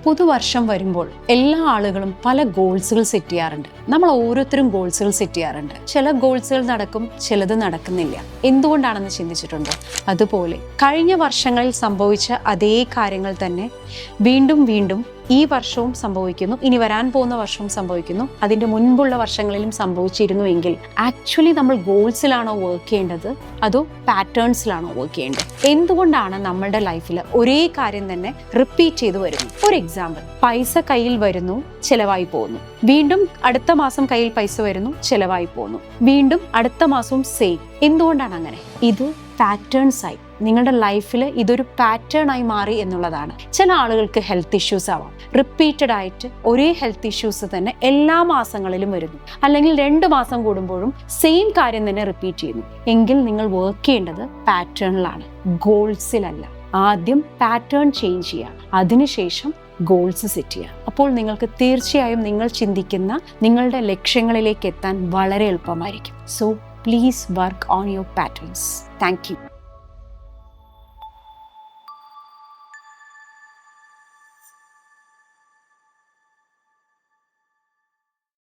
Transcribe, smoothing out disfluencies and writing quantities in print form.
പുതുവർഷം വരുമ്പോൾ എല്ലാ ആളുകളും പല ഗോൾസുകൾ സെറ്റ് ചെയ്യാറുണ്ട്. നമ്മൾ ഓരോരുത്തരും ഗോൾസുകൾ സെറ്റ് ചെയ്യാറുണ്ട്. ചില ഗോൾസുകൾ നടക്കും, ചിലത് നടക്കുന്നില്ല. എന്തുകൊണ്ടാണെന്ന് ചിന്തിച്ചിട്ടുണ്ടോ? അതുപോലെ കഴിഞ്ഞ വർഷങ്ങളിൽ സംഭവിച്ച അതേ കാര്യങ്ങൾ തന്നെ വീണ്ടും വീണ്ടും ഈ വർഷവും സംഭവിക്കുന്നു, ഇനി വരാൻ പോകുന്ന വർഷവും സംഭവിക്കുന്നു, അതിൻ്റെ മുൻപുള്ള വർഷങ്ങളിലും സംഭവിച്ചിരുന്നു എങ്കിൽ ആക്ച്വലി നമ്മൾ ഗോൾസിലാണോ വർക്ക് ചെയ്യേണ്ടത് അതോ പാറ്റേൺസിലാണോ വർക്ക് ചെയ്യേണ്ടത്? എന്തുകൊണ്ടാണ് നമ്മളുടെ ലൈഫിൽ ഒരേ കാര്യം തന്നെ റിപ്പീറ്റ് ചെയ്ത് വരുന്നു? ഒരു എക്സാമ്പിൾ, പൈസ കയ്യിൽ വരുന്നു, ചിലവായി പോകുന്നു, വീണ്ടും അടുത്ത മാസം കയ്യിൽ പൈസ വരുന്നു, ചിലവായി പോകുന്നു, വീണ്ടും അടുത്ത മാസവും സെയിം. എന്തുകൊണ്ടാണ് അങ്ങനെ? ഇത് പാറ്റേൺസ് ആയി, നിങ്ങളുടെ ലൈഫിൽ ഇതൊരു പാറ്റേൺ ആയി മാറി എന്നുള്ളതാണ്. ചില ആളുകൾക്ക് ഹെൽത്ത് ഇഷ്യൂസ് ആവാം, റിപ്പീറ്റഡ് ആയിട്ട് ഒരേ ഹെൽത്ത് ഇഷ്യൂസ് തന്നെ എല്ലാ മാസങ്ങളിലും വരുന്നു, അല്ലെങ്കിൽ 2 മാസം കൂടുമ്പോഴും സെയിം കാര്യം തന്നെ റിപ്പീറ്റ് ചെയ്യുന്നു. എങ്കിൽ നിങ്ങൾ വർക്ക് ചെയ്യേണ്ടത് പാറ്റേണിലാണ്, ഗോൾസിലല്ല. ആദ്യം പാറ്റേൺ ചേഞ്ച് ചെയ്യുക, അതിനുശേഷം ഗോൾസ് സെറ്റ് ചെയ്യുക. അപ്പോൾ നിങ്ങൾക്ക് തീർച്ചയായും നിങ്ങൾ ചിന്തിക്കുന്ന നിങ്ങളുടെ ലക്ഷ്യങ്ങളിലേക്ക് എത്താൻ വളരെ എളുപ്പമായിരിക്കും. So please work on your patterns. Thank you.